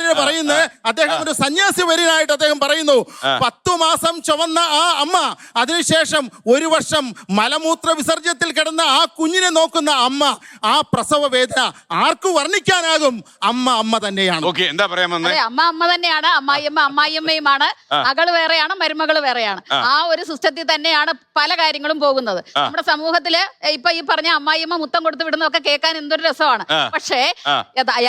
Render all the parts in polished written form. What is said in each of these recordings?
വര്യന് പറയുന്നത് അദ്ദേഹം ഒരു സന്യാസി വര്യനായിട്ട് അദ്ദേഹം പറയുന്നു 10 മാസം ചുവന്ന ആ അമ്മ, അതിനുശേഷം 1 വർഷം മലമൂത്ര വിസർജ്യത്തിൽ കിടന്ന ആ കുഞ്ഞിനെ നോക്കുന്ന അമ്മ, ആ പ്രസവ വേദന ആർക്കു വർണ്ണിക്കാനാകും? അമ്മ തന്നെയാണ്. എന്താ പറയാൻ വന്നത്? അമ്മ തന്നെയാണ്. അമ്മായിയമ്മയുമാണ്. മകള് വേറെയാണ്, മരുമകള് വേറെയാണ്. ആ ഒരു സിസ്റ്റത്തിൽ തന്നെയാണ് പല കാര്യങ്ങളും പോകുന്നത്. നമ്മുടെ സമൂഹത്തില് ഇപ്പൊ ഈ പറഞ്ഞ അമ്മായിയമ്മ മുത്തം കൊടുത്ത് വിടുന്നതൊക്കെ കേൾക്കാൻ എന്തൊരു രസമാണ്. പക്ഷേ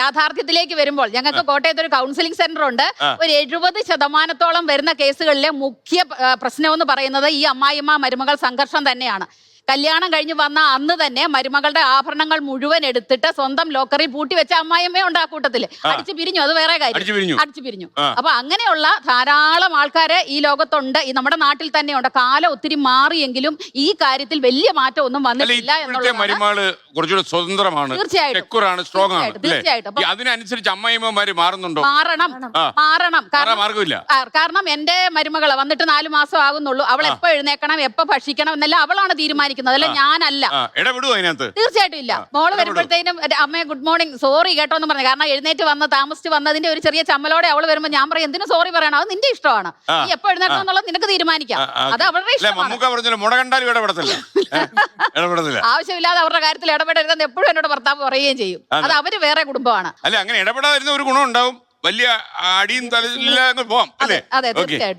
യാഥാർത്ഥ്യത്തിലേക്ക് വരുമ്പോൾ ഞങ്ങൾക്ക് കോട്ടയത്ത് ഒരു കൗൺസിലിംഗ് സെന്റർ ഉണ്ട്. ഒരു 70% വരുന്ന കേസുകളിലെ മുഖ്യ പ്രശ്നം എന്ന് പറയുന്നത് ഈ അമ്മായിയമ്മ മരുമകൾ സംഘർഷം തന്നെയാണ്. കല്യാണം കഴിഞ്ഞ് വന്ന അന്ന് തന്നെ മരുമകളുടെ ആഭരണങ്ങൾ മുഴുവൻ എടുത്തിട്ട് സ്വന്തം ലോക്കറിൽ പൂട്ടി വെച്ച അമ്മായിയമ്മയുണ്ട് ആ കൂട്ടത്തില്. അടിച്ചു പിരിഞ്ഞു, അത് വേറെ കാര്യം. അടിച്ചു പിരിഞ്ഞു. അപ്പൊ അങ്ങനെയുള്ള ധാരാളം ആൾക്കാര് ഈ ലോകത്തുണ്ട്, ഈ നമ്മുടെ നാട്ടിൽ തന്നെയുണ്ട്. കാലം ഒത്തിരി മാറിയെങ്കിലും ഈ കാര്യത്തിൽ വലിയ മാറ്റം ഒന്നും വന്നിട്ടില്ല എന്നുള്ളത് സ്വതന്ത്രമാണ്. തീർച്ചയായിട്ടും അതിനനുസരിച്ച് അമ്മായിയമ്മമാര് മാറുന്നുണ്ടോ? മാറണം. കാരണം എന്റെ മരുമകള് വന്നിട്ട് 4 മാസം ആകുന്നുള്ളൂ. അവൾ എപ്പോ എഴുന്നേക്കണം, എപ്പോ ഭക്ഷിക്കണം എന്നെല്ലാം അവളാണ് തീരുമാനിക്കുന്നത്, അല്ല ഞാനല്ല. തീർച്ചയായിട്ടും ഇല്ല. മോള് വരുമ്പോഴത്തേനും അമ്മയെ ഗുഡ് മോർണിംഗ്, സോറി കേട്ടോ എന്ന് പറഞ്ഞു. കാരണം എഴുന്നേറ്റ് താമസിച്ച് വന്നതിന്റെ ഒരു ചെറിയ ചമ്മലോടെ അവള് വരുമ്പോ ഞാൻ പറയും എന്തിനു സോറി പറയണം, അത് നിന്റെ ഇഷ്ടമാണ്, നീ എപ്പോ എഴുന്നേക്കണം എന്നുള്ളത് നിനക്ക് തീരുമാനിക്കാം, അത് അവരുടെ ഇഷ്ടമാണ്. ആവശ്യമില്ലാതെ അവരുടെ കാര്യത്തിൽ ഇടപെടരുതെന്ന് എപ്പോഴും എന്നോട് ഭർത്താവ് പറയുകയും ചെയ്യും. അത് അവര് വേറെ കുടുംബമാണ്. അല്ല, അങ്ങനെ ഇടപെടാതിരുന്ന ഒരു ഗുണം ഉണ്ടാവും, വലിയ അടിയും തലയില്ല പോവാം. അതെ, തീർച്ചയായിട്ടും.